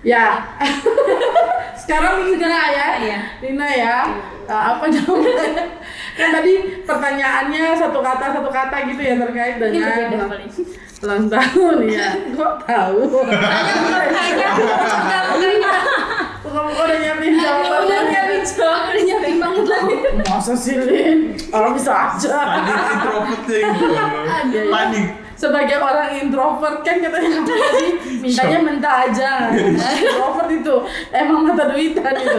Ya. Sekarang Lina ya. Iya. Lina ya. Apa jawabannya? Kan tadi pertanyaannya satu kata gitu ya terkait dengan ulang tahun ya. Kok tahu? Kamu udah nyiapin jawabannya. Udah nyiapin banget lagi. Masa sih Lin? Orang bisa aja. Introvertnya gitu. Panik. Sebagai orang introvert kan katanya tadi mintanya mentah aja. Introvert itu emang mata duitan itu.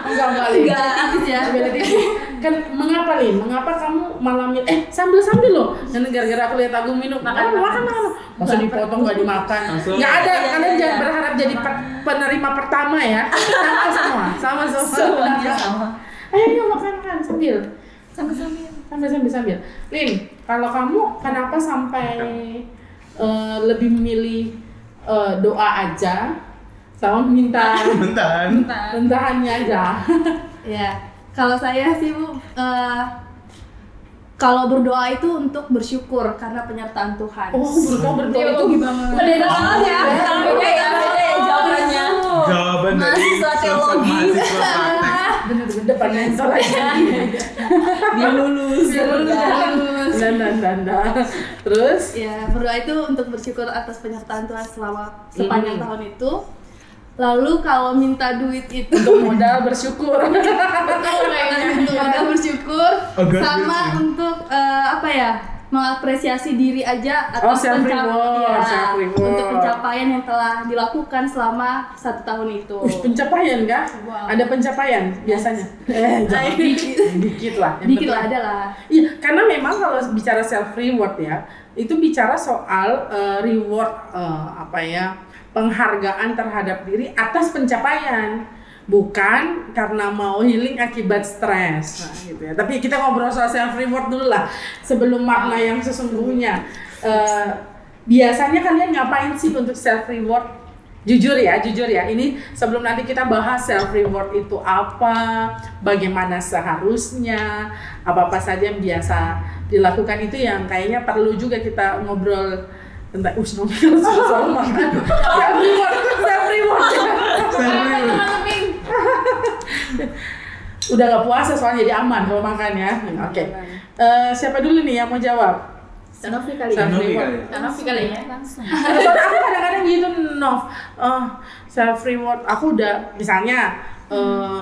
Enggak kali. Ya. Kan mengapa Lin? Mengapa kamu malam sambil loh. Dan gara-gara aku lihat Agung minum makan. Masa dipotong nggak dimakan? Nggak ada. Kalian jangan berharap jadi penerima pertama ya. Sama. Ayo makan sambil. Sambil. Lin, kalau kamu kenapa sampai lebih memilih doa aja sama minta mentahannya aja? Ya, kalau saya sih Bu, kalau berdoa itu untuk bersyukur karena penyertaan Tuhan. Oh, berdoa itu gimana? Beda banget ya. Beda ya jawabannya. Jawaban dari Mahasiswa teologi. Bener-bener depannya aja. Biar lulus. Dan. Terus? Ya, berdoa itu untuk bersyukur atas penyertaan Tuhan selama sepanjang tahun itu. Lalu kalau minta duit itu untuk modal bersyukur. untuk modal bersyukur sama untuk mengapresiasi diri aja atas self reward. Untuk pencapaian yang telah dilakukan selama 1 tahun itu. Pencapaian kah? Wow. Ada pencapaian biasanya? Dikit lah. Dikit lah, ada lah. Iya, karena memang kalau bicara self reward ya, itu bicara soal reward penghargaan terhadap diri atas pencapaian. Bukan karena mau healing akibat stres, gitu ya. Tapi kita ngobrol soal self reward dulu lah sebelum makna yang sesungguhnya. Biasanya kalian ngapain sih untuk self reward? Jujur ya. Ini sebelum nanti kita bahas self reward itu apa, bagaimana seharusnya, apa saja yang biasa dilakukan itu yang kayaknya perlu juga kita ngobrol tentang usnomil soal makan. Self reward. Udah gak puasa soalnya jadi aman kalau makan ya. Oke. Siapa dulu nih yang mau jawab? Sanofi kali ya. Langsung. Soalnya aku kadang-kadang gitu self reward. Aku udah misalnya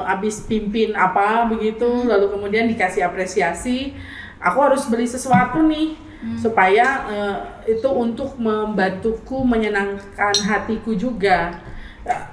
abis pimpin apa begitu, lalu kemudian dikasih apresiasi, aku harus beli sesuatu nih supaya itu untuk membantuku menyenangkan hatiku juga.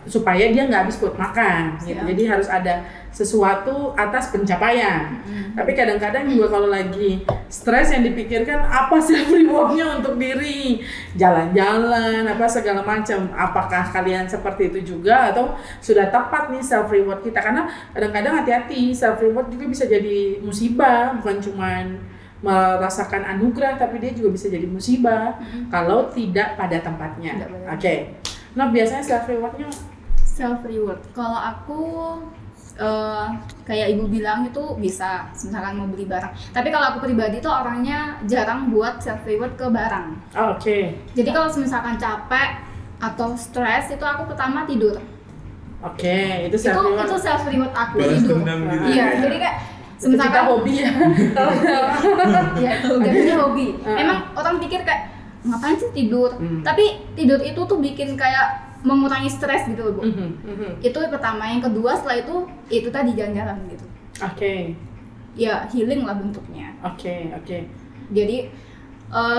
Supaya dia nggak habis buat makan gitu. Jadi harus ada sesuatu atas pencapaian. Tapi kadang-kadang juga kalau lagi stres yang dipikirkan apa self rewardnya untuk diri, jalan-jalan apa segala macam. Apakah kalian seperti itu juga atau sudah tepat nih self reward kita? Karena kadang-kadang hati-hati, self reward juga bisa jadi musibah, bukan cuman merasakan anugerah tapi dia juga bisa jadi musibah kalau tidak pada tempatnya. Oke. Nah biasanya self reward. Kalau aku kayak ibu bilang itu bisa misalkan mau beli barang. Tapi kalau aku pribadi tuh orangnya jarang buat self reward ke barang. Oke. Jadi kalau misalkan capek atau stres itu aku pertama tidur. Oke, itu self reward. Itu self reward aku balas tidur. dendam gitu. Iya, jadi kayak Kita hobi ya. Iya, itu hobi. Emang orang pikir kayak ngapain sih tidur? Tapi tidur itu tuh bikin kayak mengurangi stres gitu loh, Bu. Itu pertama. Yang kedua setelah itu tadi jalan-jalan gitu. Oke. Ya healing lah bentuknya. Oke. Jadi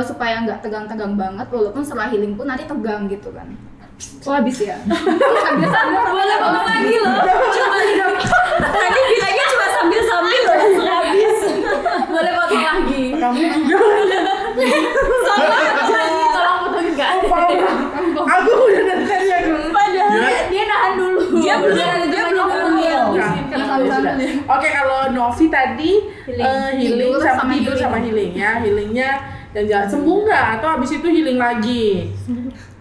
supaya nggak tegang-tegang banget, walaupun setelah healing pun nanti tegang gitu kan. Habis ya. Sambil Boleh ngomong lagi loh. Tadi bilangnya cuma sambil loh. Habis. Boleh potong lagi. Kamu juga. Tolong potong enggak. Aku udah nonton ya dulu. Dia nahan dulu. Dia belum ngemil. Oke, kalau Novi tadi healing sama tidur sama healing ya. Healingnya dan jalan sembuh nggak? Atau habis itu healing lagi?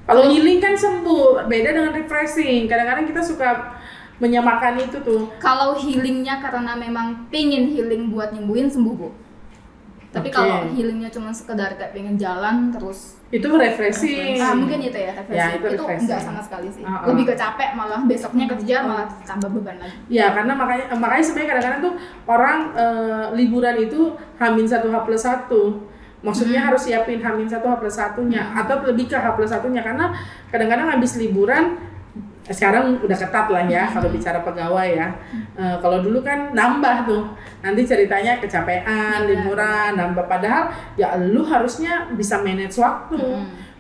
Kalau healing kan sembuh, beda dengan refreshing. Kadang-kadang kita suka menyamakan itu tuh. Kalau healingnya karena memang pingin healing buat nyembuhin sembuh, Bu. Tapi kalau healingnya cuma sekedar kayak pengen jalan terus Itu refreshing. Mungkin itu ya refreshing. Ya, itu refreshing. Enggak sama sekali sih. Lebih ke capek, malah besoknya kerja malah tambah beban lagi. Ya, karena makanya sebenarnya kadang-kadang tuh orang liburan itu H-1 H+1. Maksudnya harus siapin H-1 H+1-nya atau lebih ke H+1-nya karena kadang-kadang habis liburan sekarang udah ketat lah ya kalau bicara pegawai ya. Kalau dulu kan nambah tuh. Nanti ceritanya kecapean, liburan, nambah padahal ya lu harusnya bisa manage waktu.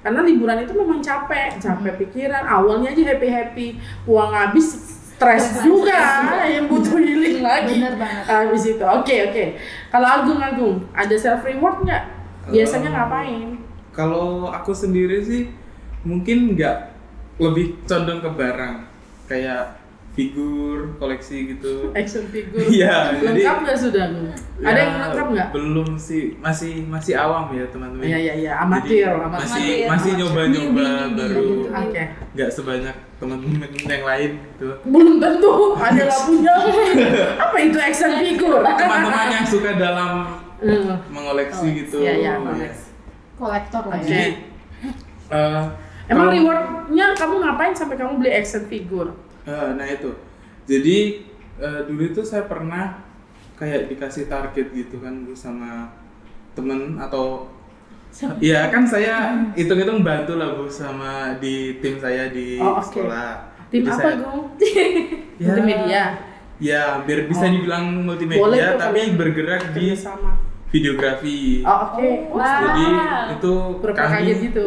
Karena liburan itu memang capek pikiran. Awalnya aja happy, uang habis stres juga yang butuh healing lagi. Bener banget. Habis itu. Oke. Kalau Agung, ada self reward nggak? Biasanya ngapain? Kalau aku sendiri sih mungkin nggak, lebih condong ke barang kayak figur, koleksi gitu. Action figure. Iya, jadi lengkap nggak sudah? Ada yang lengkap nggak? Belum sih, masih awam ya teman-teman. Iya, amatir. Masih nyoba-nyoba baru. Oke. Nggak sebanyak teman-teman yang lain gitu. Belum tentu ada nggak punya. Apa itu action figure? Teman-teman yang suka dalam mengoleksi gitu. Iya, Ya. Kolektor lah Oke. ya. Emang rewardnya kamu ngapain sampai kamu beli action figure? Nah itu, jadi dulu itu saya pernah kayak dikasih target gitu kan Bu sama temen atau ya kan saya hitung-hitung bantu lah Bu sama di tim saya di sekolah. Tim Jadi apa Gung? Multimedia? Ya biar bisa dibilang multimedia. Boleh tuh tapi kalian bergerak di sama videografi. Oke. Jadi itu kaget gitu.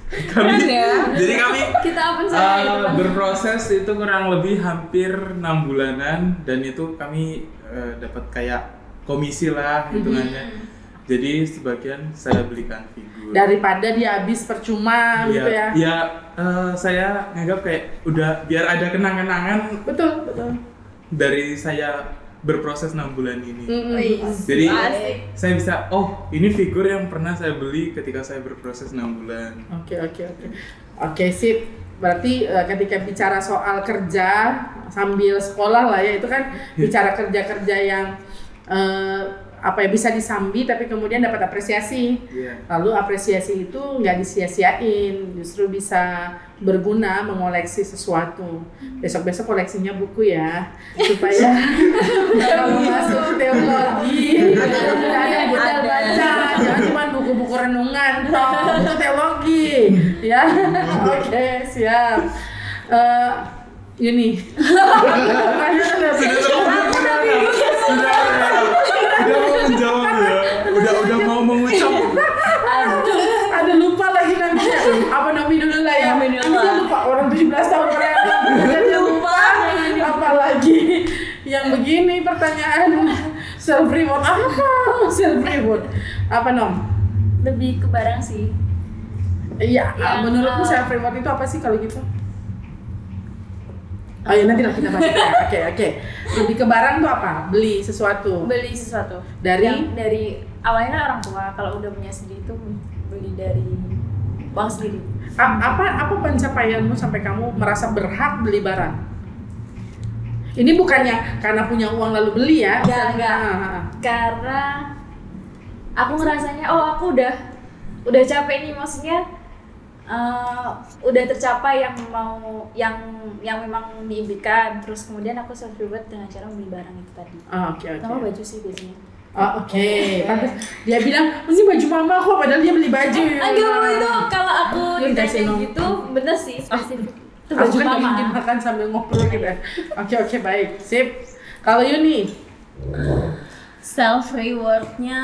Jadi kami Kita open saya berproses itu kurang lebih hampir 6 bulanan dan itu kami dapat kayak komisi lah hitungannya. Jadi sebagian saya belikan figur. Daripada dia habis percuma gitu ya. Iya, saya nganggap kayak udah biar ada kenang-kenangan. Betul. Dari saya berproses 6 bulan ini. Jadi saya bisa, ini figur yang pernah saya beli ketika saya berproses 6 bulan. Oke, sip. Berarti ketika bicara soal kerja sambil sekolah lah ya, itu kan bicara kerja-kerja yang bisa disambi tapi kemudian dapat apresiasi. Lalu apresiasi itu nggak disia-siain, justru bisa berguna mengoleksi sesuatu. Besok-besok koleksinya buku ya, supaya kalau masuk teologi ada modal baca, jangan cuma buku-buku renungan, toh itu teologi, ya. Oke, siap. Ini. Udah mau menjawab ya, udah mau mengucap. Ada lupa lagi nanti. Apa Nomi dulu lah ya? Nomi dulu. Dia lupa orang 17 tahun dia lupa. Apalagi yang begini pertanyaan self reward apa? Self reward apa Nom? lebih ke barang sih. Iya, menurutmu self reward itu apa sih kalau gitu? Oh ya nanti lah kita bahas ya. Oke. Lebih ke barang tuh apa? Beli sesuatu. Beli sesuatu. Dari awalnya kan orang tua, kalau udah punya sendiri tuh beli dari uang sendiri. Apa pencapaianmu sampai kamu merasa berhak beli barang? Ini bukannya karena punya uang lalu beli ya? Enggak. Karena aku ngerasanya aku udah capek nih, maksudnya udah tercapai yang memang diimpikan, terus kemudian aku self reward dengan cara membeli barang itu tadi. Oke. Sama baju sih biasanya. Oke. Pantes dia bilang ini baju mama kok, padahal dia beli baju. Enggak, itu kalau aku ditanya gitu bener sih spesifik. Itu baju Aku kan mama. mungkin makan sambil ngobrol gitu. Oke, baik. Sip. Kalau Yuni? Self rewardnya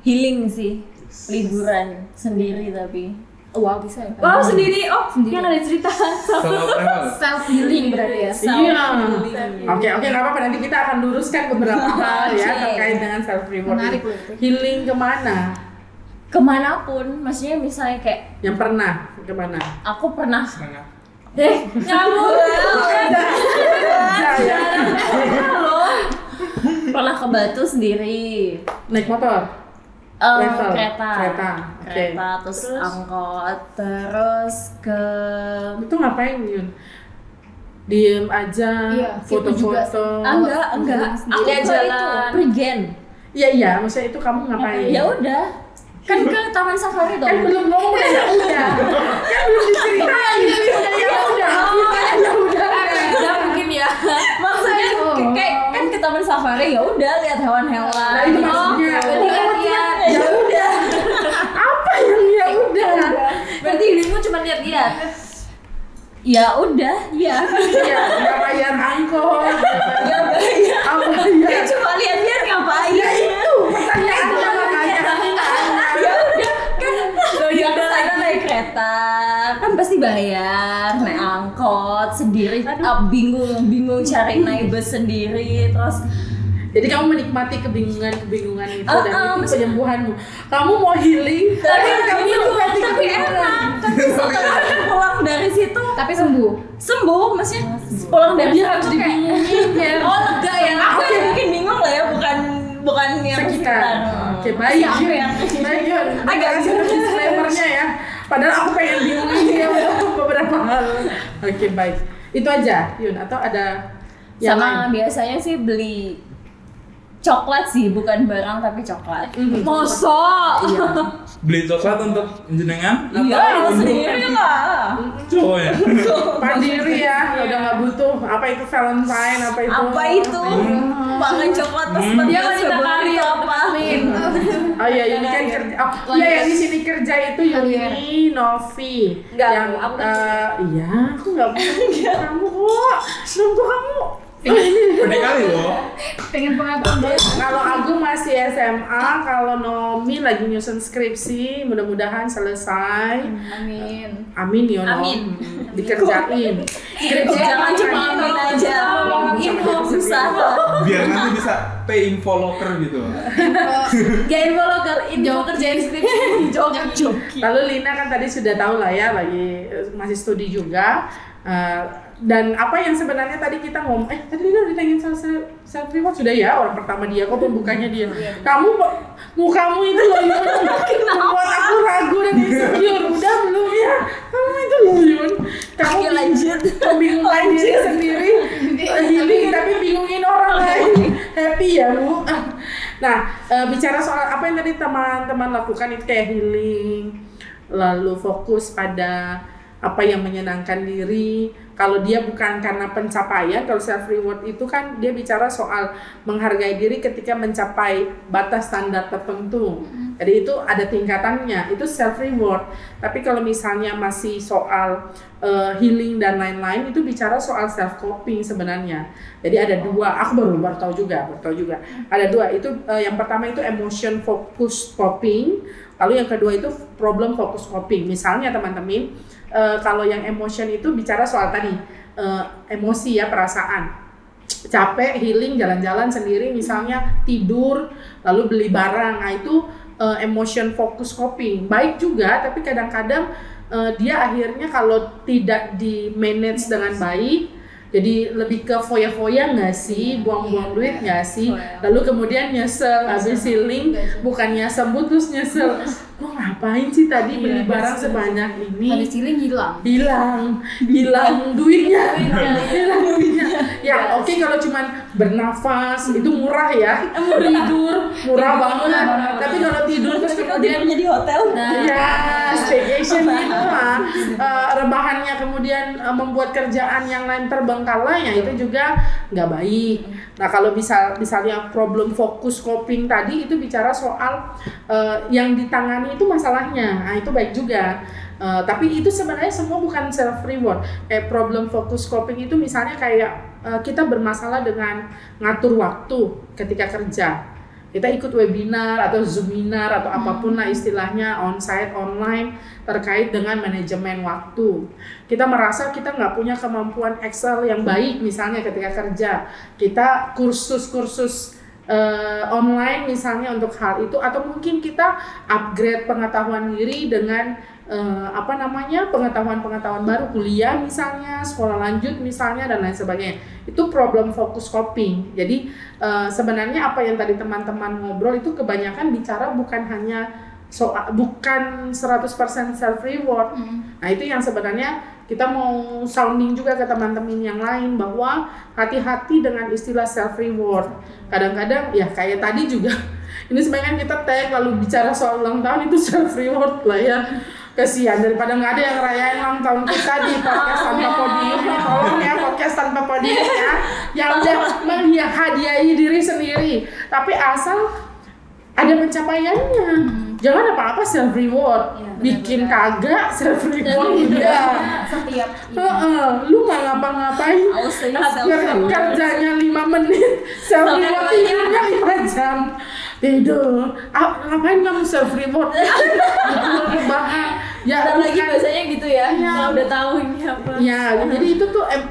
healing sih, liburan sendiri tapi. Wow, bisa ya? Wow, sendiri. Sendiri. Yang ada cerita. Solo travel. Self healing berarti ya. Iya. Oke, nggak apa-apa. Nanti kita akan luruskan beberapa hal ya terkait dengan self reward. Menarik loh itu. Healing kemana? Kemanapun, maksudnya misalnya kayak Yang pernah kemana? aku pernah. Setengah. Ngawur. Pernah ke Batu sendiri. Naik motor? Kereta. Oke. Terus angkot, terus ke Itu ngapain Yun? Diem aja, Iya, itu juga sih. foto-foto. enggak. Aku Dia ke itu jalan. Prigen. Iya, maksudnya itu kamu ngapain? Ya udah. Kan ke Taman Safari dong. Kan belum ngomong ya udah. Kan belum diceritain. Ya udah. Beda mungkin ya. Maksudnya kayak kan ke Taman Safari ya udah lihat hewan-hewan. Nah itu maksudnya. Berarti lihat. Ya udah. Apa yang ya udah? Berarti hidupmu cuma lihat-lihat. Ya udah, ya. Ya, nggak bayar angkot. Gak bayar. Apa Ya ya? cuma lihat-lihat ngapain? Ya itu pertanyaannya makanya. Ya udah kan lo yang sana naik kereta kan pasti bayar, naik angkot sendiri, bingung cari naik bus sendiri, terus Jadi kamu menikmati kebingungan itu dan itu maksudnya- penyembuhanmu. Kamu mau healing, tapi kamu menikmati tapi kebingungan. enak, tapi setelah pulang dari situ Tapi sembuh. sembuh, maksudnya pulang dari Dia situ harus tuh kayak dibingungin ya. oh lega ya, aku Oke. yang bikin bingung lah ya, bukan yang Sekitar. Oke, baik. Siapa yang- Baik ya. Agak Kasih disclaimer-nya ya. Padahal aku pengen bingung aja ya untuk beberapa hal. Oke, baik. Itu aja, Yun, atau ada yang sama lain? biasanya sih beli coklat sih, bukan barang tapi coklat. Mhm. Mosok. Iya. Beli coklat untuk jenengan Iya, atau sendiri lah. cowok ya? Mandiri ya, udah nggak butuh apa itu Valentine, apa itu? Apa itu? Makan coklat pas Dia pas wanita karir, apa? Oh iya, ini kan kerja. Oh iya, yang di sini kerja itu Yuni, Novi. Enggak, yang aku iya, aku nggak punya kamu kok. Nunggu kamu. Oh, ini. Gede kali loh. Pengen pengakuan banget. Kalau Agung masih SMA, kalau Nomi lagi nyusun skripsi, mudah-mudahan selesai. Amin. Amin ya Nom. Amin. Dikerjain. Skripsi Jangan cuma amin aja, info usaha. Biar nanti bisa pay info locker gitu. Gak info kerjain skripsi joki. Lalu Lina kan tadi sudah tahu lah ya, lagi masih studi juga. Dan apa yang sebenarnya tadi kita ngomong, tadi Lina udah ditanyain soal self reward sudah ya, orang pertama dia, kok pembukanya dia. Kamu mukamu itu loh Yun, membuat aku ragu dan insecure. Udah belum ya? Kamu itu loh Yun. Kamu Oke, lanjut. membingungkan diri sendiri, healing tapi bingungin orang lain. Happy ya Bu. Nah, bicara soal apa yang tadi teman-teman lakukan itu kayak healing, lalu fokus pada apa yang menyenangkan diri. Kalau dia bukan karena pencapaian, kalau self reward itu kan dia bicara soal menghargai diri ketika mencapai batas standar tertentu. Jadi itu ada tingkatannya, itu self reward. Tapi kalau misalnya masih soal healing dan lain-lain, itu bicara soal self coping sebenarnya. Jadi ada dua, aku baru tahu juga. Ada dua, itu yang pertama itu emotion focus coping, lalu yang kedua itu problem focus coping. Misalnya teman-teman, kalau yang emotion itu bicara soal tadi emosi ya, perasaan capek, healing, jalan-jalan sendiri misalnya, tidur, lalu beli barang. Nah itu emotion focus coping baik juga, tapi kadang-kadang dia akhirnya kalau tidak di manage dengan baik, jadi lebih ke foya-foya nggak sih, buang-buang duit nggak sih, lalu kemudian nyesel, habis healing bukannya sembuh terus nyesel, lo ngapain sih tadi beli barang sebanyak ini, Habis healing hilang. hilang duitnya. Ya oke, kalau cuman bernafas itu murah ya, tidur murah banget, tapi kalau tidur terus kemudian Jadi hotel. ya staycation gitu mah, rebahannya kemudian membuat kerjaan yang lain terbengkalai, ya itu juga nggak baik. Nah kalau misalnya problem fokus coping tadi itu bicara soal yang ditangani itu masalahnya, nah itu baik juga. Tapi itu sebenarnya semua bukan self reward. Kayak problem focus coping itu misalnya kayak kita bermasalah dengan ngatur waktu ketika kerja. Kita ikut webinar atau zoominar atau apapun lah istilahnya, onsite, online, terkait dengan manajemen waktu. Kita merasa kita nggak punya kemampuan Excel yang baik misalnya ketika kerja. Kita kursus-kursus online misalnya untuk hal itu, atau mungkin kita upgrade pengetahuan diri dengan pengetahuan baru, kuliah misalnya, sekolah lanjut misalnya, dan lain sebagainya. Itu problem focus coping. Jadi sebenarnya apa yang tadi teman-teman ngobrol itu kebanyakan bicara bukan hanya bukan 100% self reward. Nah itu yang sebenarnya kita mau sounding juga ke teman-teman yang lain, bahwa hati-hati dengan istilah self reward. Kadang-kadang ya kayak tadi juga ini sebenarnya kita tag lalu bicara soal ulang tahun itu self reward lah ya. Kasihan daripada nggak ada yang ngerayain ulang tahun kita di podcast tanpa podium. Tolong ya podcast tanpa podium ya, yang udah menghadiahi diri sendiri. Tapi asal ada pencapaiannya. Jangan apa-apa self reward. Ya, bikin kagak self reward juga. Setiap Lu nggak ngapa-ngapain. Kerjanya 5 menit, self reward tidurnya 5 jam. Tidur. Ngapain kamu self reward? Rebahan. Ya, Bentar lagi biasanya gitu ya. Iya. Kalau udah tahu ini apa. Ya, jadi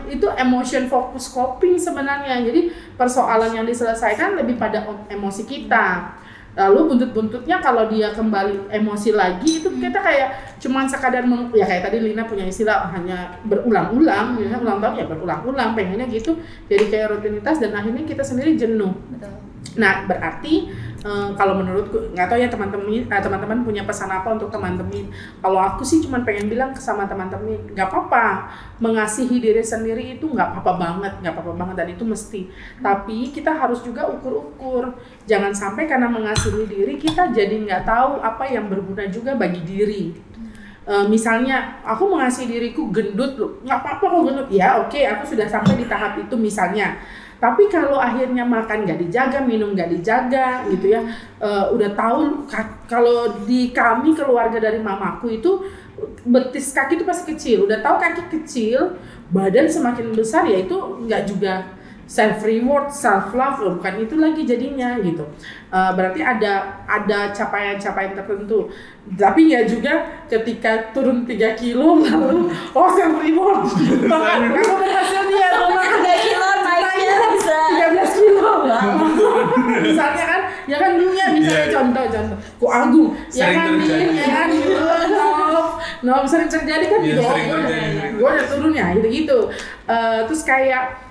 itu emotion focus coping sebenarnya. Jadi persoalan yang diselesaikan lebih pada emosi kita. Lalu buntut-buntutnya kalau dia kembali emosi lagi itu kita kayak cuman sekadar ya kayak tadi Lina punya istilah hanya berulang-ulang, ya ulang tahun ya berulang-ulang, pengennya gitu. Jadi kayak rutinitas dan akhirnya kita sendiri jenuh. Betul. Nah, berarti kalau menurutku, nggak tahu ya teman-teman punya pesan apa untuk teman-teman. Kalau aku sih cuma pengen bilang sama teman-teman, nggak apa-apa mengasihi diri sendiri itu nggak apa-apa banget dan itu mesti. Tapi kita harus juga ukur-ukur, jangan sampai karena mengasihi diri kita jadi nggak tahu apa yang berguna juga bagi diri. Misalnya aku mengasihi diriku gendut loh, nggak apa-apa kok gendut ya, oke, aku sudah sampai di tahap itu misalnya. Tapi kalau akhirnya makan nggak dijaga, minum nggak dijaga gitu ya, udah tahu kalau di kami keluarga dari mamaku itu betis kaki itu pasti kecil, udah tahu kaki kecil, badan semakin besar ya itu nggak juga self reward, self love loh, bukan itu lagi jadinya gitu. Berarti ada capaian-capaian tertentu. Tapi ya juga ketika turun 3 kilo lalu self reward. Kamu berhasil dia makan 3 kilo naiknya bisa 13 kilo. Misalnya kan, ya kan dunia misalnya contoh Ku Agung, ya kan sering terjadi kan gitu. Gue udah turun ya gitu. Terus kayak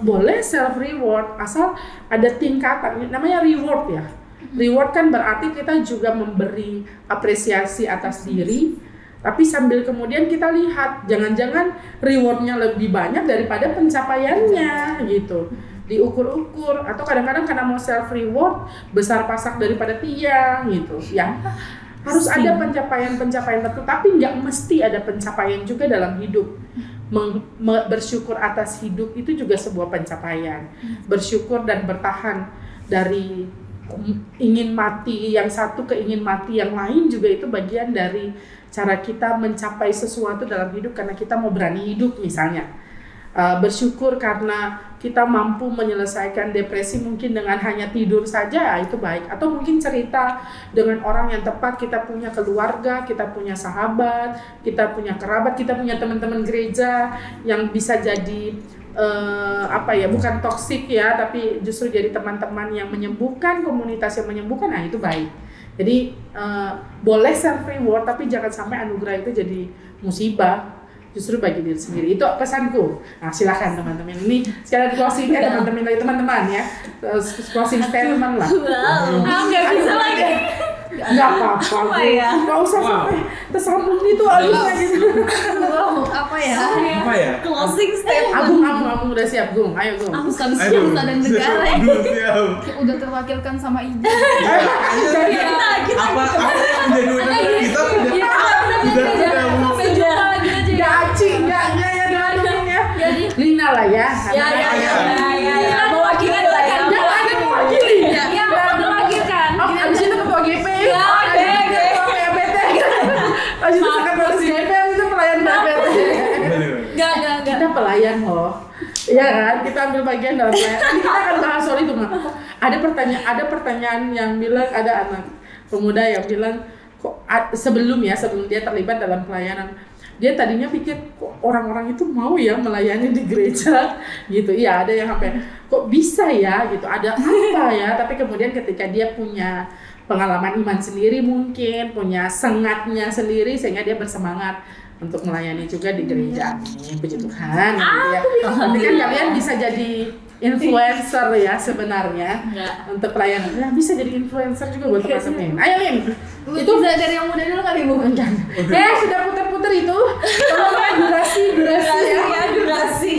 boleh self reward asal ada tingkatan, namanya reward ya. Reward kan berarti kita juga memberi apresiasi atas diri, tapi sambil kemudian kita lihat jangan-jangan rewardnya lebih banyak daripada pencapaiannya gitu. Diukur-ukur, atau kadang-kadang karena mau self reward besar pasak daripada tiang gitu ya. Harus ada pencapaian tertentu, tapi nggak mesti ada pencapaian juga dalam hidup. Bersyukur atas hidup itu juga sebuah pencapaian. Bersyukur dan bertahan dari ingin mati yang satu ke ingin mati yang lain juga itu bagian dari cara kita mencapai sesuatu dalam hidup karena kita mau berani hidup misalnya. Bersyukur karena kita mampu menyelesaikan depresi mungkin dengan hanya tidur saja, itu baik. Atau mungkin cerita dengan orang yang tepat, kita punya keluarga, kita punya sahabat, kita punya kerabat, kita punya teman-teman gereja yang bisa jadi bukan toksik ya, tapi justru jadi teman-teman yang menyembuhkan, komunitas yang menyembuhkan, nah itu baik. Jadi boleh self reward, tapi jangan sampai anugerah itu jadi musibah justru bagi diri sendiri. Itu pesanku. Nah, silakan teman-teman. Ini sekalian closing teman-teman ya. Closing statement lah. Nggak bisa lagi. Nggak apa-apa. Nggak usah sampai tersambung itu alusnya gitu. Wow, apa ya? Closing statement. Agung udah siap, Gung. Ayo, Gung. Aku sekali bangsa dan negara ya. Siap. Udah terwakilkan sama ibu. Kita Jadi Lina lah ya. Ya. Mewakili lah ya. Ada mewakili. Ya, mewakilkan. Abis itu ketua GP. Ya, PT. Abis itu sekretaris GP, abis itu pelayan PT. Enggak. Kita pelayan loh. Iya kan, kita ambil bagian dalam pelayanan. Nanti kita akan bahas soal itu, Mak. Ada pertanyaan yang bilang, ada anak pemuda yang bilang kok sebelum dia terlibat dalam pelayanan, dia tadinya pikir kok orang-orang itu mau ya melayani di gereja gitu. Iya, ada yang sampai kok bisa ya gitu, ada apa ya, tapi kemudian ketika dia punya pengalaman iman sendiri, mungkin punya sengatnya sendiri, sehingga dia bersemangat untuk melayani juga di gereja. Puji Tuhan gitu ya. Nanti kan kalian bisa jadi influencer ya sebenarnya untuk pelayanan. Nah, bisa jadi influencer juga buat teman-teman. Ayo Lin. Itu bisa dari yang muda dulu kali Bu. Sudah putar-putar itu. Tolong durasi ya. Durasi.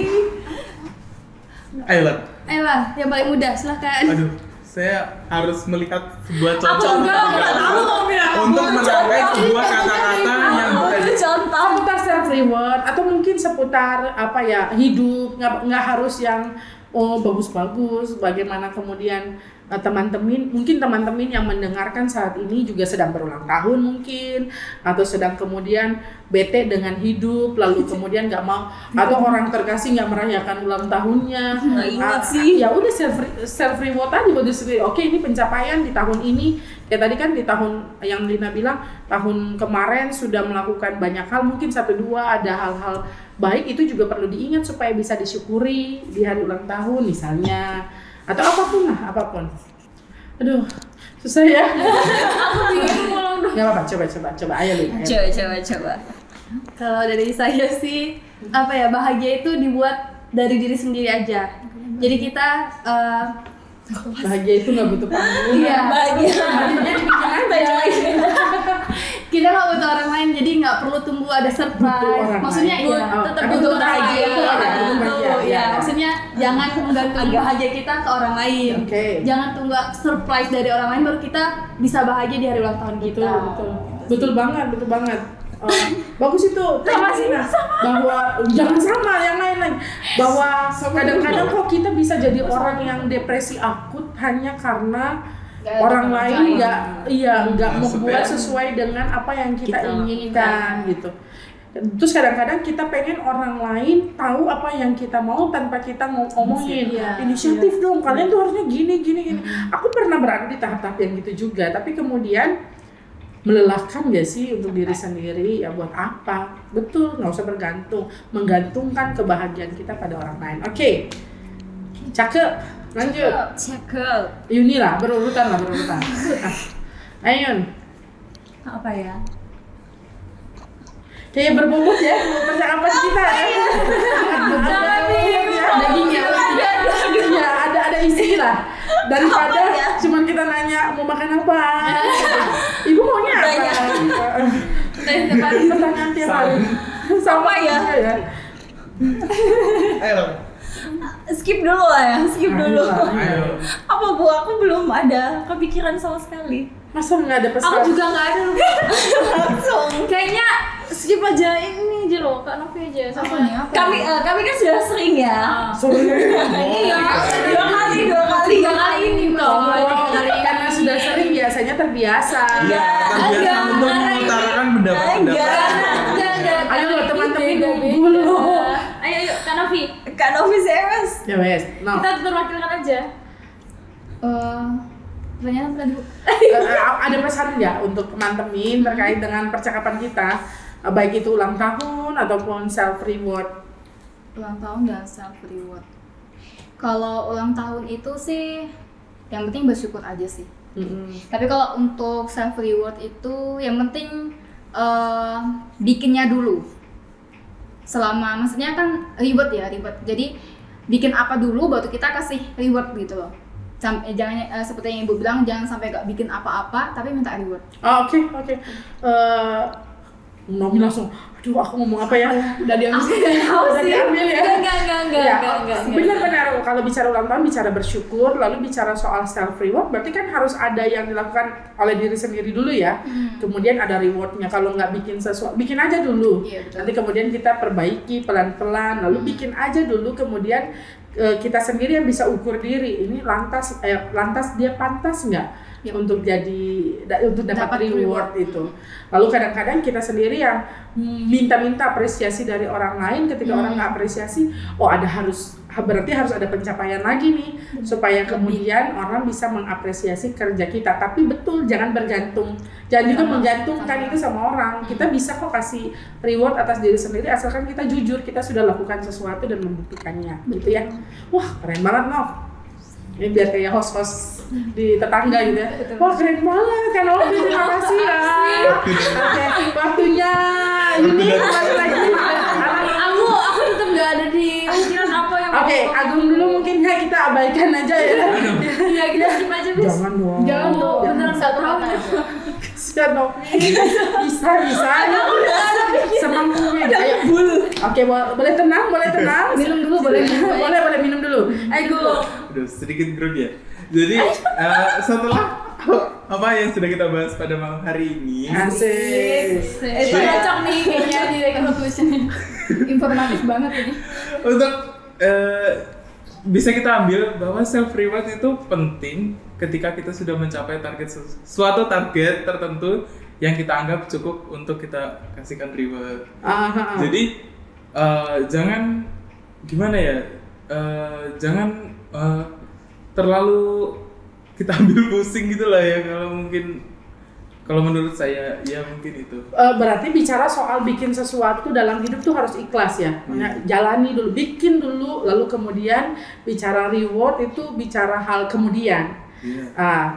Ayo lah. Ayolah, yang paling muda, silakan. Aduh, saya harus melihat sebuah Aku contoh juga nggak tahu mau bilang apa. untuk merangkai sebuah kata-kata yang tadi. Contoh. Seputar self reward atau mungkin seputar apa ya, hidup, nggak harus yang bagus-bagus. Bagaimana kemudian teman-teman yang mendengarkan saat ini juga sedang berulang tahun mungkin, atau sedang kemudian bete dengan hidup, lalu kemudian nggak mau, atau orang terkasih nggak merayakan ulang tahunnya. Nggak ingat sih. Ya udah self reward aja buat diri sendiri. Oke, ini pencapaian di tahun ini. Ya tadi kan di tahun yang Lina bilang, tahun kemarin sudah melakukan banyak hal, mungkin 1-2 ada hal-hal baik, itu juga perlu diingat supaya bisa disyukuri di hari ulang tahun misalnya, atau apapun. Aduh, susah ya. Aku bingung pulang dong. Nggak apa-apa, coba ayo Lina. Coba. Kalau dari saya sih, apa ya, bahagia itu dibuat dari diri sendiri aja. Jadi kita Bahagia itu nggak butuh panggung. Iya. Bahagia. Bahagianya dibikin aja. kita nggak butuh orang lain, jadi nggak perlu tunggu ada surprise. Butuh orang Maksudnya lain. iya, Tetap butuh butuh orang bahagia. lain. Butuh orang lain. Betul, Iya, ya. iya. Maksudnya jangan menggantungkan bahagia kita ke orang lain. Oke. Jangan tunggu surprise dari orang lain baru kita bisa bahagia di hari ulang tahun kita. Betul banget. Bagus itu Lina, bahwa jangan sama yang lain, bahwa kadang-kadang kok kita bisa jadi orang yang depresi akut hanya karena orang lain nggak membuat sesuai dengan apa yang kita inginkan gitu. Terus kadang-kadang kita pengen orang lain tahu apa yang kita mau tanpa kita ngomongin. Inisiatif dong, kalian tuh harusnya gini. Aku pernah berada di tahap-tahap yang gitu juga, tapi kemudian melelahkan gak sih untuk diri sendiri? Ya buat apa? Betul, nggak usah menggantungkan kebahagiaan kita pada orang lain. Oke. Cakep, lanjut. Cakep. Yuni lah, berurutan. Ayun. Apa ya? Kayak berbobot ya percakapan kita ya. Dagingnya. Ya, ada isi lah. Daripada cuman kita nanya mau makan apa. Ibu maunya apa? Pertanyaan tiap hari. Sama ya. Ayo. Skip dulu lah ya, Ayo. Apa Bu? Aku belum ada kepikiran sama sekali. Masa nggak ada pesan? Aku juga nggak ada langsung. Kayaknya skip aja ini aja loh, Kak Novi aja sama. Kami kan sudah sering ya. Iya, dua kali ini loh. Karena sudah sering biasanya terbiasa. Iya, terbiasa untuk mengutarakan pendapat-pendapat. Ayo loh teman-teman dulu. Ayo yuk Kak Novi CMS. Ya wes. No. Kita terwakilkan aja. Pertanyaan apa tadi, Bu? Ada pesan nggak untuk teman-teman terkait dengan percakapan kita, baik itu ulang tahun ataupun self reward? Ulang tahun dan self reward. Kalau ulang tahun itu sih yang penting bersyukur aja sih. Tapi kalau untuk self reward itu yang penting bikinnya dulu. Selama maksudnya kan reward. Jadi bikin apa dulu baru kita kasih reward gitu loh. Jangan seperti yang Ibu bilang, jangan sampai gak bikin apa-apa tapi minta reward. Oke. Nomi langsung, aduh aku ngomong apa ya? Udah diambil ya? Enggak. Benar. Kalau bicara ulang tahun, bicara bersyukur, lalu bicara soal self reward, berarti kan harus ada yang dilakukan oleh diri sendiri dulu ya. Kemudian ada rewardnya. Kalau nggak bikin sesuatu, bikin aja dulu. Iya, betul. Nanti kemudian kita perbaiki pelan-pelan, lalu bikin aja dulu, kemudian kita sendiri yang bisa ukur diri. Ini lantas dia pantas nggak? Untuk dapat reward itu. Lalu kadang-kadang kita sendiri yang minta apresiasi dari orang lain, ketika orang nggak apresiasi, berarti harus ada pencapaian lagi nih supaya kemudian orang bisa mengapresiasi kerja kita. Tapi betul, jangan juga menggantungkan itu sama orang. Kita bisa kok kasih reward atas diri sendiri asalkan kita jujur, kita sudah lakukan sesuatu dan membuktikannya, gitu ya. Wah, keren banget Nov. Ini biar kayak host-host di tetangga gitu ya. Wah keren banget kan Novi, terima kasih ya. Oke, waktunya ini kembali lagi. Aku tetap nggak ada di pikiran apa yang. Oke, Agung dulu mungkin ya, kita abaikan aja ya. Iya, kita skip aja bis. Jangan dong. Beneran satu kata. Kasihan Novi. Bisa. Semampunya. Oke, boleh tenang. Minum dulu boleh. Boleh minum dulu. Ayo. Udah sedikit grogi ya. Jadi setelah apa yang sudah kita bahas pada malam hari ini, Asik. Itu cocok nih kayaknya di conclusion-nya. Informatif banget ini. untuk bisa kita ambil bahwa self reward itu penting ketika kita sudah mencapai suatu target tertentu yang kita anggap cukup untuk kita kasihkan reward. Jadi jangan gimana ya, jangan terlalu kita ambil pusing gitu lah ya, kalau menurut saya ya mungkin itu. Berarti bicara soal bikin sesuatu dalam hidup tuh harus ikhlas ya. Jalani dulu, bikin dulu, lalu kemudian bicara reward itu bicara hal kemudian.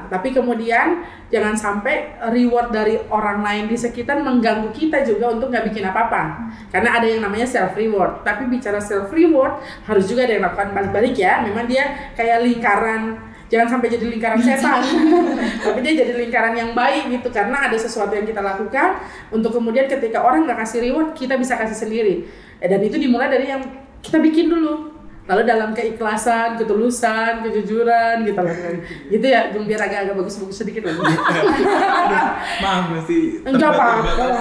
Tapi kemudian jangan sampai reward dari orang lain di sekitar mengganggu kita juga untuk nggak bikin apa-apa. Karena ada yang namanya self reward. Tapi bicara self reward harus juga ada yang lakukan balik-balik ya. Memang dia kayak lingkaran. Jangan sampai jadi lingkaran setan, tapi dia jadi lingkaran yang baik gitu, karena ada sesuatu yang kita lakukan untuk kemudian ketika orang nggak kasih reward, kita bisa kasih sendiri. Dan itu dimulai dari yang kita bikin dulu, lalu dalam keikhlasan, ketulusan, kejujuran kita lakukan. Gitu ya, Jung, biar agak bagus-bagus sedikit lagi. Maaf masih enggak apa-apa.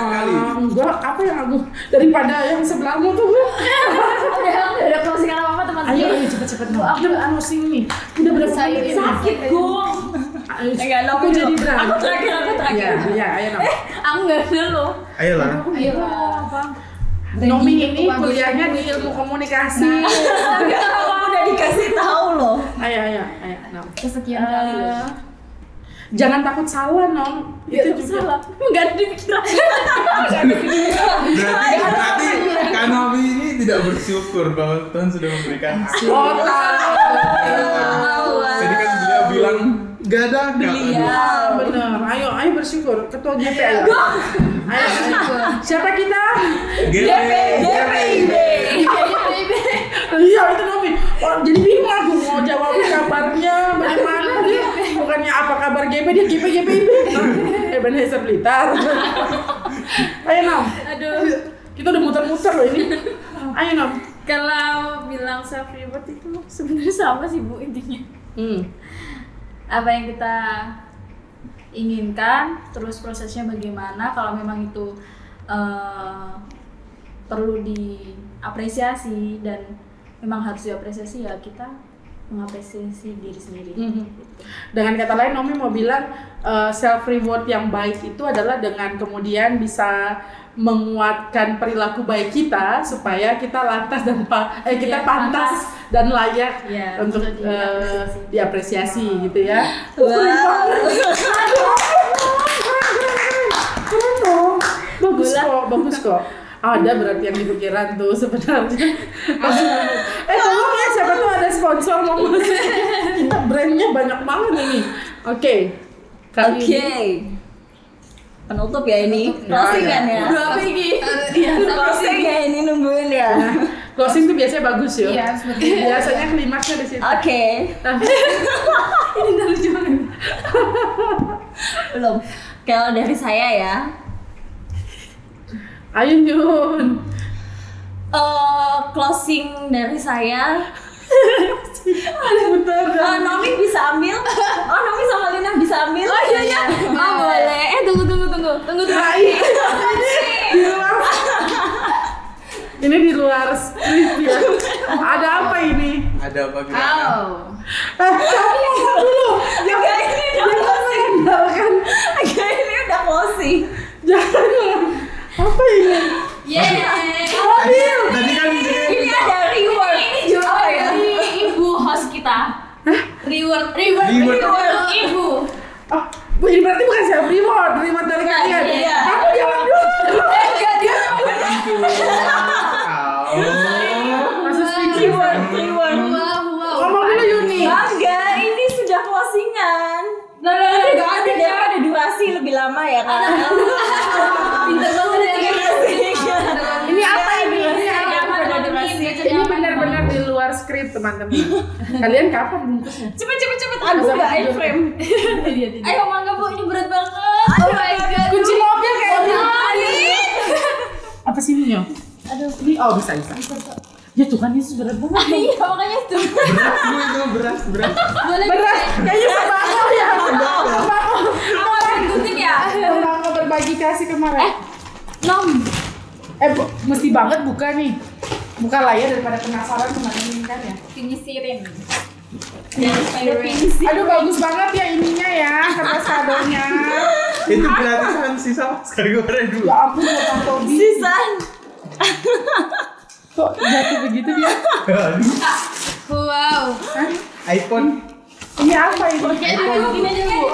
Enggak, apa yang aku daripada yang sebelahmu tuh. Udah ada closing apa teman-teman? Ayo cepet-cepet. Kita mau closing nih. Udah berapa menit? Sakit Gung. Enggak, Aku jadi berani. Aku terakhir. Iya, ayo Nom. Aku nggak dulu. Ayolah. Apa? Nomi ini kuliahnya di ilmu komunikasi. Tapi aku udah dikasih tahu loh. Ayo, Nom. Kesekian kali loh. Jangan takut salah, Nom. Itu juga. Salah. Enggak ada di pikiran. Berarti Kak Nomi ini tidak bersyukur bahwa Tuhan sudah memberikan aku. Jadi kan beliau bilang gak ada. Iya, benar. Ayo bersyukur. Ketua GP ayo. Ayo. Siapa kita? GPIB. Iya, itu Nomi. Jadi bingung aku mau jawab kabarnya bagaimana dia. Bukannya apa kabar GP, dia GPIB. Ebenezer Blitar. Ayo Nom. Aduh. Kita udah muter-muter loh ini. Ayo Nom. Kalau bilang self reward itu sebenarnya sama sih Bu intinya. Apa yang kita inginkan, terus prosesnya bagaimana. Kalau memang itu perlu diapresiasi dan memang harus diapresiasi, ya kita mengapresiasi diri sendiri. Dengan kata lain, Nomi mau bilang self reward yang baik itu adalah dengan kemudian bisa menguatkan perilaku baik kita supaya kita lantas dan kita pantas dan layak untuk diapresiasi gitu ya. Keren dong. Bagus kok. Ada berarti yang di pikiran tuh sebenarnya. Tolong ya, siapa tuh ada sponsor mau masuk. Kita brandnya banyak banget ini. Oke. Penutup ya ini. Closing kan ya? Berapa ini? Closing ya ini, nungguin ya. Closing tuh biasanya bagus ya. Iya, seperti itu. Biasanya klimaksnya di situ. Oke. Ini lucu banget. Belum. Kalau dari saya ya. Ayo Jun. Closing dari saya. Bentar. Nomi bisa ambil. Nomi sama Lina bisa ambil. Oh iya. Boleh. Tunggu. Nah, di luar. Ini di luar skrip ya. Ada apa ini? Ada apa gitu? Kamu dulu. Agak ini udah closing. Agak ini udah closing. Jangan. Apa ini? Tadi kan Ini ada reward. Ini juga ya. Ibu host kita. Reward Ibu. Oh, Bu, ini berarti bukan self reward dari kalian. Iya. Aku jawab dulu. Dia Masih speaking. Ngomong dulu Yuni. Bangga, ini sudah closingan. Nggak ada. Ada durasi lebih lama ya kan? Pintar banget ya. Ini apa ini? Ini Ini benar-benar di luar skrip teman-teman. Kalian kapan bungkusnya? Cepet. Aku nggak iframe. Ayo mangga Bu, ini berat banget. Oh my god. Kunci mobil kayak gini. apa sih ini? Ini bisa. Ya Tuhan Yesus berat banget. Iya, makanya itu. berat. Boleh Berat, kayaknya sembako ya. Sembako. Aku lagi gunting ya. Sembako berbagi kasih kemarin. Nom. Mesti banget buka nih. Buka lah ya daripada penasaran kemarin ini kan ya. Finisirin. Aduh bagus banget ya ininya ya, kertas kadonya. Itu gratisan sisa sekali goreng dulu. Ya ampun Bapak Tobi. Sisan. Kok jatuh begitu dia? Wow. Hah? iPhone Ini apa ini? Gini aja Bu.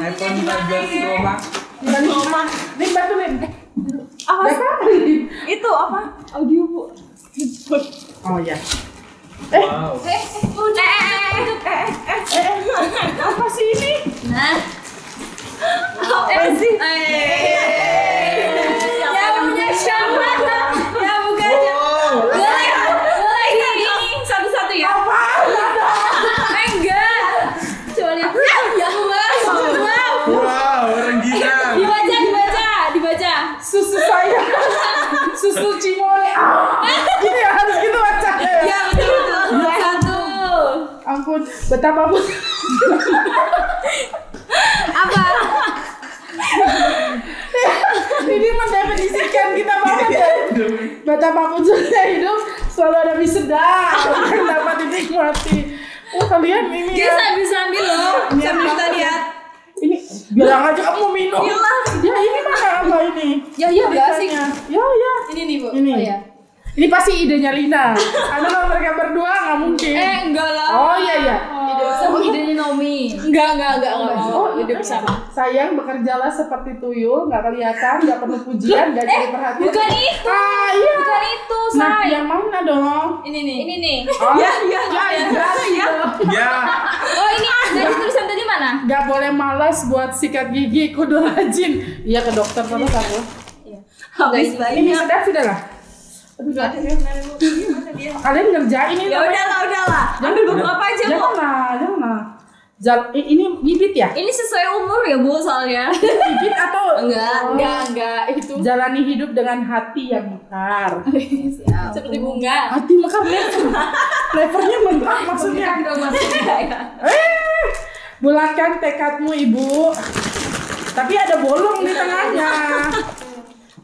iPhone 14 Pro Max. Nih bantu Lin. Apa? Lin. Itu apa? Audio Bu. Oh ya. Wow. Apa sih ini? Nah. Apa sih? Ya punya siapa? Ya bukan. Boleh ini satu-satu ya. Apa? Enggak. Coba lihat. Ya wow. Wow, orang gila. Dibaca. Susu saya. Susu cimole. Gini ya harus gitu bacanya ya. Ya betul. Satu. Ampun, betapa pun. Apa? Ini mendefinisikan kita banget ya. Betapapun sudah hidup selalu ada mie sedap yang dapat dinikmati. Oh kalian ini Dia ya. sambil loh. Sambil kita lihat. Ini bilang aja kamu minum. Bilang. Ya ini mana apa ini? Ya enggak sih. Biasanya. Ya. Ini nih Bu. Ini. Oh, ya. Ini pasti idenya Lina. Karena kalau mereka berdua nggak mungkin. Enggak lah. Oh iya. Sama idenya Nomi. Enggak mau. Ide bersama. Sayang bekerjalah seperti tuyul, nggak kelihatan, nggak perlu pujian, nggak cari perhatian. Bukan itu. Ah iya. Bukan itu, Nah Say. yang mana dong? Ini nih. Oh, Ya. Ya. Oh, ini dari tulisan tadi mana? Nggak boleh malas buat sikat gigi, kudu rajin. Iya ke dokter terus aku. Habis Ini sedap sudah lah. Aduh, kalian ngerjain ini. Ya udahlah. Ambil beberapa aja, Bu. Jangan. Ini bibit ya? Ini sesuai umur ya, Bu, soalnya. Bibit atau Enggak, itu jalani hidup dengan hati yang mekar. seperti bunga. Hati mekar flavornya mekar maksudnya. Bulatkan tekadmu Ibu. Tapi ada bolong di tengahnya.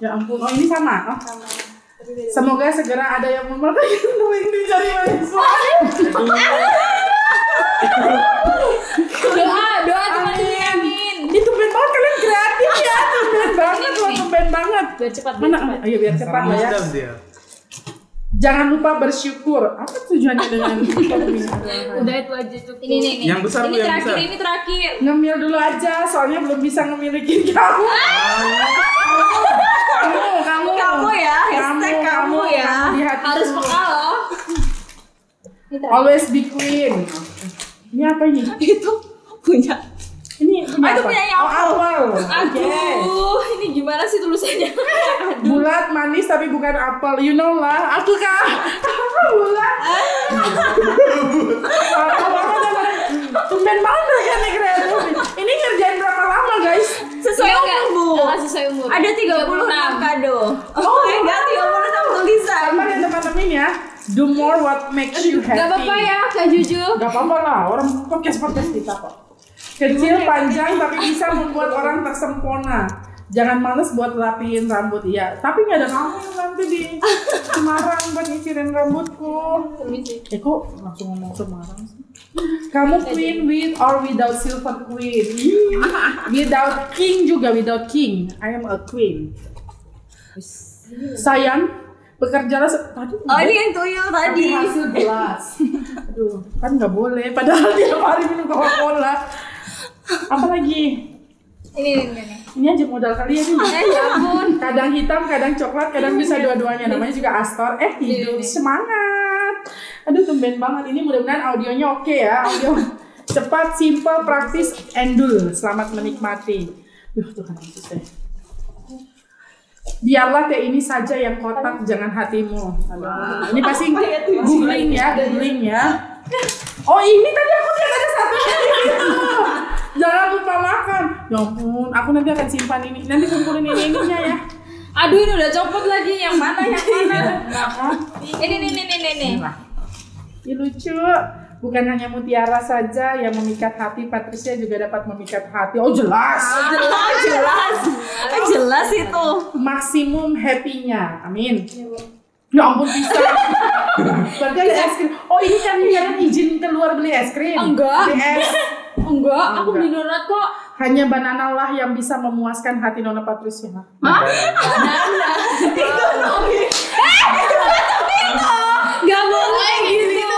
Ya ampun, oh ini sama. Semoga segera ada yang memperbaiki untuk dicari mahasiswa. Doa teman yakin. Itu tumben banget kalian kreatif ya, tumben banget. Biar cepat. Mana? Ayo biar cepat lah ya. Wisdom dia. Jangan lupa bersyukur. Apa tujuannya dengan Udah itu aja cukup. Ini nih. Yang besar, Bu, yang besar. Ini terakhir. ngemil dulu aja, soalnya belum bisa ngemilikin kamu. Kamu ya, hashtag kamu ya. di hati Harus dulu. peka loh. Always be queen. Ini apa ini? Itu punya. Ini punya itu apa? punyanya Oh, aku. awal. Aduh, ini gimana sih tulisannya? Bulat, manis tapi bukan apel. You know lah. Aku kah? Bulat. Tumben banget mereka nih kreatif. Ini ngerjain berapa lama guys? Sesuai umur, Bu. Sesuai umur. Ada 36 kado. Oh, enggak 36 tulisan. Sama ya teman-teman ya. Do more what makes you happy. Gak apa-apa ya, Kak Juju. Gak apa-apa lah. Orang podcast kita kok. Kecil, panjang, tapi bisa membuat orang tersempurna. Jangan males buat rapiin rambut, iya. Tapi nggak ada kamu nanti di Semarang buat nyisirin rambutku. Kok langsung ngomong Semarang sih? Kamu queen with or without silver queen? Without king juga, without king. I am a queen. Sayang, bekerjalah tadi. Oh, ini yang tuyul tadi. Hasil gelas. Aduh, kan nggak boleh. Padahal tiap hari minum Coca-Cola. Apa lagi? Ini. Ini aja modal kalian ini. Ya ampun. Kadang hitam, kadang coklat, kadang bisa dua-duanya. Namanya juga Astor. Hidup semangat. Aduh, tumben banget. Ini mudah-mudahan audionya oke ya. Audio cepat, simple, praktis, endul. Selamat menikmati. Tuhan Yesus deh. Biarlah teh ini saja yang kotak, jangan hatimu. Ini pasti googling ya. Oh ini tadi aku lihat ada satu gitu. Jangan lupa makan. Ya ampun, aku nanti akan simpan ini. Nanti kumpulin ininya ya. Aduh, ini udah copot lagi. Yang mana? Ini. Ini lucu. Bukan hanya mutiara saja yang memikat hati, Patricia juga dapat memikat hati. Oh jelas. Jelas itu. Maksimum happy-nya. Amin. Ya ampun bisa. Berarti ada es krim. Oh ini kan izin keluar beli es krim. Enggak. Beli es. Enggak, aku beli donat kok. Hanya banana lah yang bisa memuaskan hati Nona Patricia. Hah? Banana. Gak boleh gitu.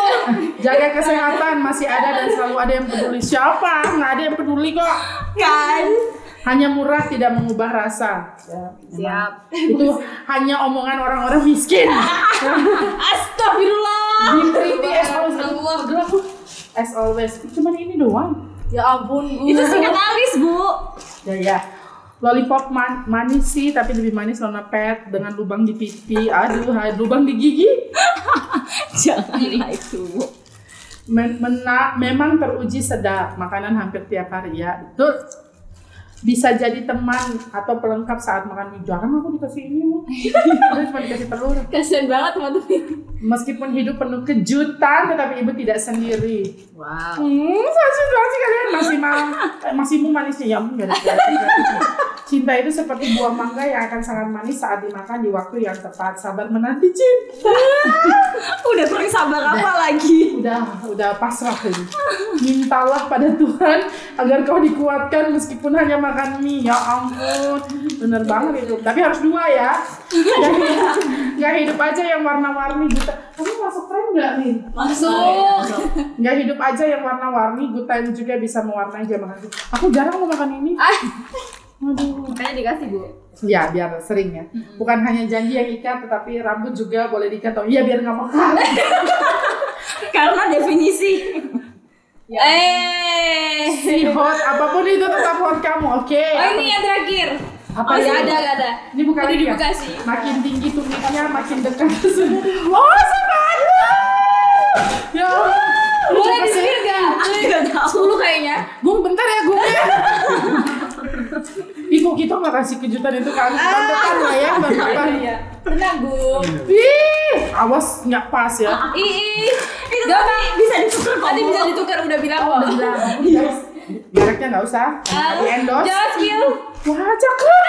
Jaga kesehatan, masih ada dan selalu ada yang peduli. Siapa? Nggak ada yang peduli kok. Kan? Hanya murah tidak mengubah rasa. Ya, Siap. Itu hanya omongan orang-orang miskin. Astagfirullah. Be pretty as always. As always. Cuman ini doang. Ya ampun, Bu. Itu sikat alis, Bu. Ya. Lollipop manis sih, tapi lebih manis Nona Pet dengan lubang di pipi. Aduh, lubang di gigi. Janganlah itu. Memang teruji sedap, makanan hampir tiap hari ya. Betul. Bisa jadi teman atau pelengkap saat makan mie. Jarang aku dikasih ini, Bu. Cuma dikasih telur. Kasian banget teman-teman. Meskipun hidup penuh kejutan, tetapi ibu tidak sendiri. Wow. Situasi kalian masih manisnya ya. Cinta itu seperti buah mangga yang akan sangat manis saat dimakan di waktu yang tepat. Sabar menanti cinta. Udah kurang sabar apa lagi? Udah pasrah ini. Mintalah pada Tuhan agar kau dikuatkan meskipun hanya makan mie. Ya ampun, bener banget itu. Tapi harus 2 ya. Gak hidup aja yang warna-warni gitu. Kamu masuk tren nggak nih? Masuk. Nggak hidup aja yang warna-warni. Good time juga bisa mewarnai jam makan. Aku jarang mau makan ini. Aduh. Makanya dikasih, Bu. Ya biar sering ya. Bukan hanya janji yang ikat, tetapi rambut juga boleh diikat. Oh iya biar nggak mekar. Karena definisi. Si hot apapun itu tetap hot kamu, oke? Oh ini yang terakhir. Apa ya ini? ada. Ini bukan Udah ini ya? dibuka sih. Makin tinggi tumitnya, makin dekat. Oh sepadan. Ya. Boleh di-spill gak? Gak tahu. 10 kayaknya. Gung bentar ya Gung ya. Ih kok kita nggak kasih kejutan itu kan? Bentar lah ya, bentar. Iya. Tenang, Bu. Ih, awas nggak pas ya. Itu bisa ditukar kok. Nanti bisa ditukar, udah bilang kok. Mereknya nggak usah. Di endorse. Jangan spill. Wah cakep.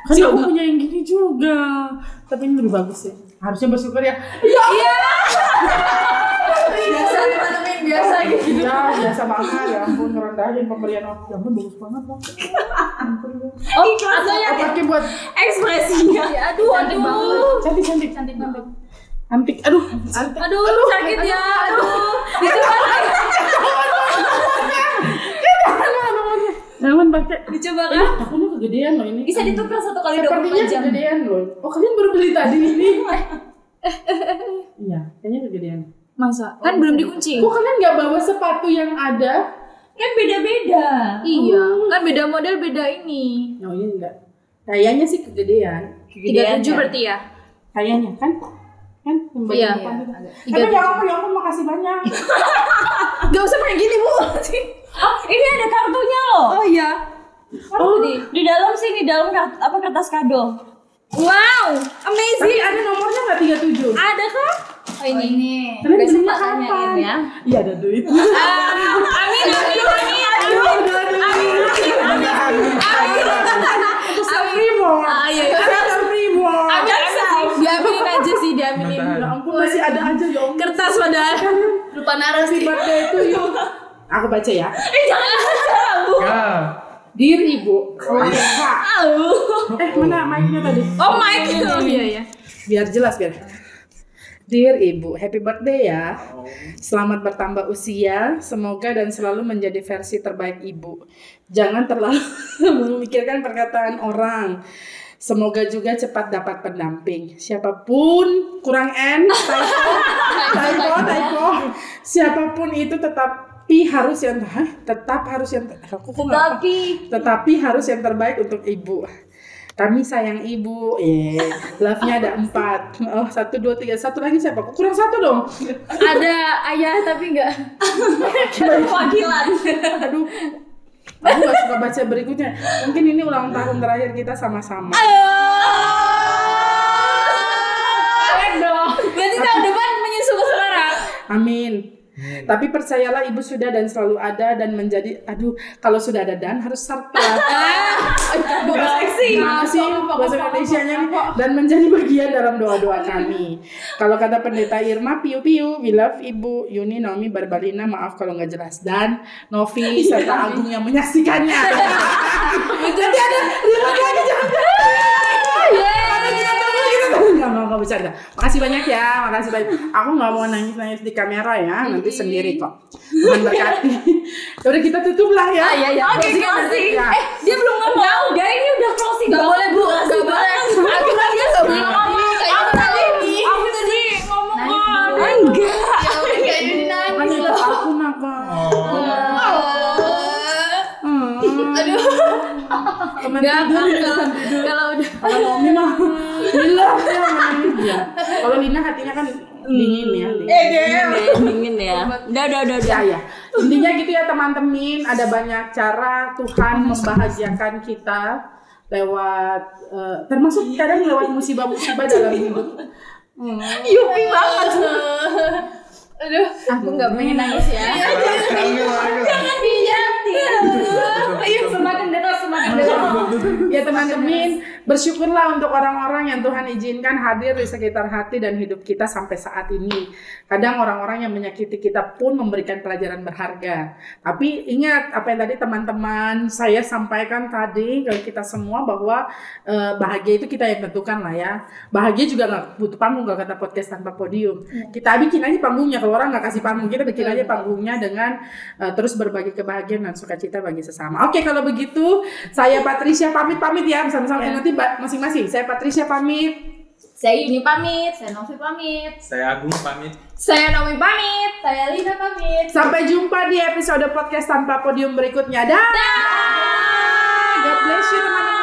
Kan aku punya yang gini juga. Tapi ini lebih bagus ya. Harusnya bersyukur ya. Iya. Biasa teman-teman biasa gitu. Ya biasa banget ya ampun ngerendahin pemberian aku. Ya ampun bagus banget loh. Oh, ataunya Pakai buat ekspresinya. Aduh. cantik. Aduh, Sakit ya. Aduh. Dicoba. Jangan pakai. Dicoba kan? Takutnya kegedean loh ini. Bisa ditukar 1 kali 24 Sepertinya jam. kegedean loh. Oh kalian baru beli tadi ini? Iya, kayaknya kegedean. Masa? Kan belum dikunci. Kok kalian nggak bawa sepatu yang ada? Kan beda-beda. Iya, kan beda model, beda ini. Oh iya enggak. Kayaknya sih kegedean. 37 berarti ya? Kayaknya kan? Kan Iya. Tapi ya ampun makasih banyak. Gak usah kayak gini, Bu. Oh, ini ada kartunya loh. Oh iya. Di dalam sih, di dalam kertas kado. Wow, amazing. Tapi ada nomornya nggak 37? Ada kah? Oh ini. Kalian Besok belinya tak tanyain kapan? ya. Iya ada duit. Amin. Diaminin aja sih, diaminin. Ya ampun masih ada aja ya om. Kertas padahal. Lupa naruh sih. Birthday itu yuk. Aku baca ya. Jangan baca, Bu. Ya. Dear Ibu, mana mic-nya tadi? Oh my god. Iya. Biar jelas biar. Dear Ibu, happy birthday ya. Selamat bertambah usia, semoga dan selalu menjadi versi terbaik Ibu. Jangan terlalu memikirkan perkataan orang. Semoga juga cepat dapat pendamping. Siapapun kurang N, typo. Siapapun itu tetapi harus yang harus yang terbaik untuk Ibu. Kami sayang Ibu. Love-nya ada 4. Oh, 1, 2, 3. Satu lagi siapa? Kurang 1 dong. Ada ayah tapi enggak wakilan. Aduh. Aku gak suka baca berikutnya. Mungkin ini ulang tahun terakhir kita sama-sama. Jelek dong. Berarti tahun depan menyusul ke Semarang. Amin. Tapi percayalah ibu sudah dan selalu ada dan menjadi, kalau sudah ada dan harus serta. Gimana sih bahasa Indonesianya nih? Dan menjadi bagian dalam doa-doa kami. Kalau kata pendeta Irma, piu-piu, we love ibu, Yuni, Naomi, Barbarina, maaf kalau nggak jelas, dan Novi serta Agung yang menyaksikannya. Jadi ada remote lagi, jangan. Nggak bercanda. Makasih banyak ya, makasih banyak. Aku nggak mau nangis di kamera ya, nanti sendiri kok. Tuhan berkati. Udah kita tutup lah ya. Iya. Oke, closing. Dia belum ngomong. Udah ini udah closing. Gak boleh Bu, gak boleh. Aku tadi gak boleh ngomong. Aku tadi ngomong. Enggak. Kayak ini nangis loh. Aku makan. Aduh. Teman tidur. Kalau udah Kalau Nomi mah gila dia menangis dia. Kalau Lina hatinya kan dingin ya. dingin ya. Udah. Ya. Intinya gitu ya teman-teman, ada banyak cara Tuhan membahagiakan kita lewat termasuk kadang lewat musibah-musibah dalam hidup. Yupi banget. Aduh, aku nggak pengen nangis ya. Jangan Ayo semakin deras. Ya teman-teman, bersyukurlah untuk orang-orang yang Tuhan izinkan hadir di sekitar hati dan hidup kita sampai saat ini. Kadang orang-orang yang menyakiti kita pun memberikan pelajaran berharga. Tapi ingat apa yang tadi teman-teman saya sampaikan tadi ke kita semua, bahwa bahagia itu kita yang tentukan lah ya. Bahagia juga nggak butuh panggung, nggak kata podcast tanpa podium. Kita bikin aja panggungnya. Kalau orang nggak kasih panggung, kita bikin aja panggungnya dengan terus berbagi kebahagiaan dan sukacita bagi sesama. Oke, kalau begitu saya Patricia pamit ya bersama-sama. Nanti masing-masing. Saya Patricia pamit. Saya Yuni pamit. Saya Novi pamit. Saya Agung pamit. Saya Naomi pamit. Saya Lina pamit. Sampai jumpa di episode podcast tanpa podium berikutnya. Dah. God bless you teman-teman.